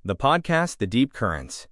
The podcast, The Deep Currents.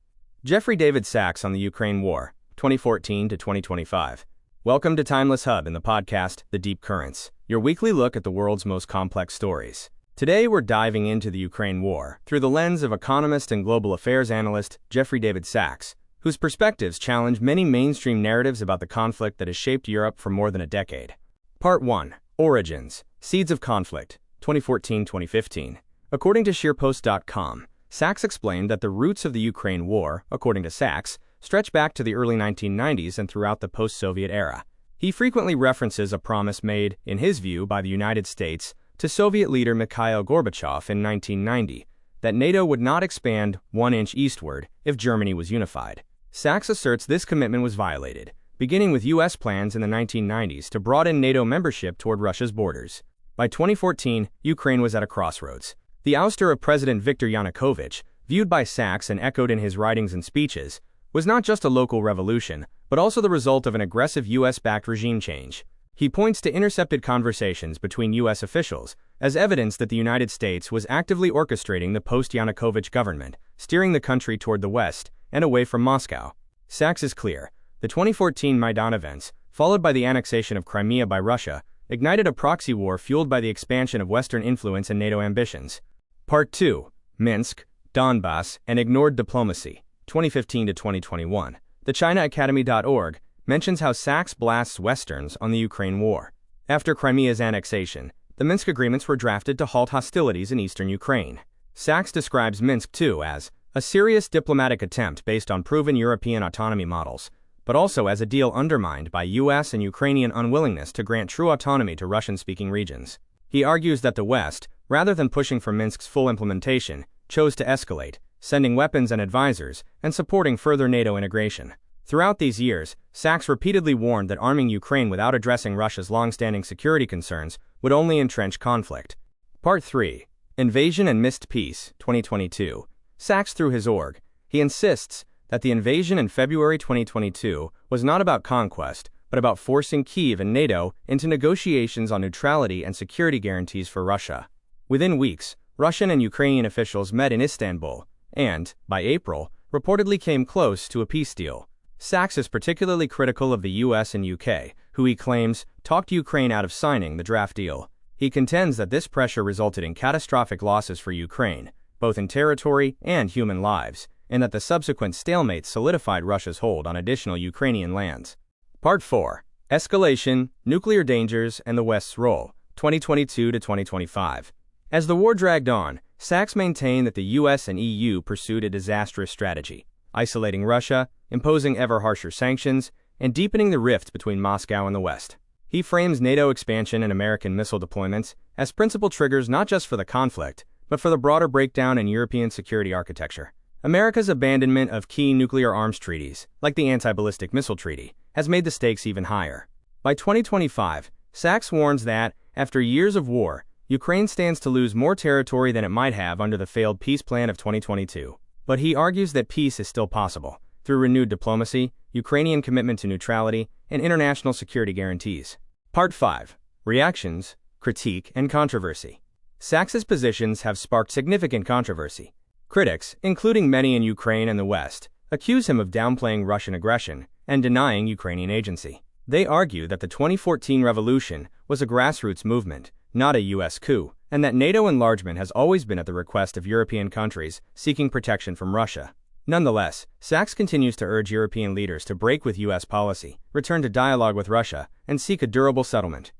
Jeffrey David Sachs on the Ukraine War, 2014 to 2025. Welcome to Timeless Hub in the podcast, The Deep Currents, your weekly look at the world's most complex stories. Today we're diving into the Ukraine War through the lens of economist and global affairs analyst Jeffrey David Sachs, whose perspectives challenge many mainstream narratives about the conflict that has shaped Europe for more than a decade. Part 1. Origins. Seeds of Conflict, 2014-2015. According to SheerPost.com, Sachs explained that the roots of the Ukraine War, according to Sachs, stretch back to the early 1990s and throughout the post-Soviet era. He frequently references a promise made, in his view, by the United States to Soviet leader Mikhail Gorbachev in 1990, that NATO would not expand 1 inch eastward if Germany was unified. Sachs asserts this commitment was violated, beginning with U.S. plans in the 1990s to broaden NATO membership toward Russia's borders. By 2014, Ukraine was at a crossroads. The ouster of President Viktor Yanukovych, viewed by Sachs and echoed in his writings and speeches, was not just a local revolution, but also the result of an aggressive U.S.-backed regime change. He points to intercepted conversations between U.S. officials as evidence that the United States was actively orchestrating the post-Yanukovych government, steering the country toward the West and away from Moscow. Sachs is clear. The 2014 Maidan events, followed by the annexation of Crimea by Russia, ignited a proxy war fueled by the expansion of Western influence and NATO ambitions. Part 2. Minsk, Donbass, and Ignored Diplomacy, 2015 to 2021. The ChinaAcademy.org mentions how Sachs blasts Westerns on the Ukraine war. After Crimea's annexation, the Minsk Agreements were drafted to halt hostilities in eastern Ukraine. Sachs describes Minsk II as a serious diplomatic attempt based on proven European autonomy models, but also as a deal undermined by U.S. and Ukrainian unwillingness to grant true autonomy to Russian-speaking regions. He argues that the West, rather than pushing for Minsk's full implementation, chose to escalate, sending weapons and advisors, and supporting further NATO integration. Throughout these years, Sachs repeatedly warned that arming Ukraine without addressing Russia's long-standing security concerns would only entrench conflict. Part 3. Invasion and Missed Peace, 2022. Sachs, through his org, he insists that the invasion in February 2022 was not about conquest, but about forcing Kyiv and NATO into negotiations on neutrality and security guarantees for Russia. Within weeks, Russian and Ukrainian officials met in Istanbul and, by April, reportedly came close to a peace deal. Sachs is particularly critical of the US and UK, who he claims talked Ukraine out of signing the draft deal. He contends that this pressure resulted in catastrophic losses for Ukraine, both in territory and human lives, and that the subsequent stalemate solidified Russia's hold on additional Ukrainian lands. Part 4. Escalation, Nuclear Dangers, and the West's Role, 2022 to 2025. As the war dragged on, Sachs maintained that the US and EU pursued a disastrous strategy, isolating Russia, imposing ever harsher sanctions, and deepening the rift between Moscow and the West. He frames NATO expansion and American missile deployments as principal triggers not just for the conflict, but for the broader breakdown in European security architecture. America's abandonment of key nuclear arms treaties, like the Anti-Ballistic Missile Treaty, has made the stakes even higher. By 2025, Sachs warns that, after years of war, Ukraine stands to lose more territory than it might have under the failed peace plan of 2022. But he argues that peace is still possible, through renewed diplomacy, Ukrainian commitment to neutrality, and international security guarantees. Part 5. Reactions, Critique, and Controversy. Sachs's positions have sparked significant controversy. Critics, including many in Ukraine and the West, accuse him of downplaying Russian aggression and denying Ukrainian agency. They argue that the 2014 revolution was a grassroots movement, not a U.S. coup, and that NATO enlargement has always been at the request of European countries seeking protection from Russia. Nonetheless, Sachs continues to urge European leaders to break with U.S. policy, return to dialogue with Russia, and seek a durable settlement.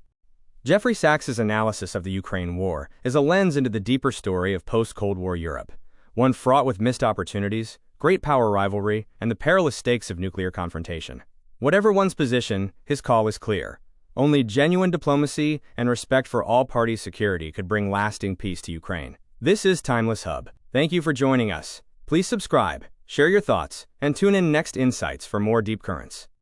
Jeffrey Sachs's analysis of the Ukraine War is a lens into the deeper story of post-Cold War Europe, one fraught with missed opportunities, great power rivalry, and the perilous stakes of nuclear confrontation. Whatever one's position, his call is clear. Only genuine diplomacy and respect for all parties' security could bring lasting peace to Ukraine. This is Timeless Hub. Thank you for joining us. Please subscribe, share your thoughts, and tune in next Insights for more Deep Currents.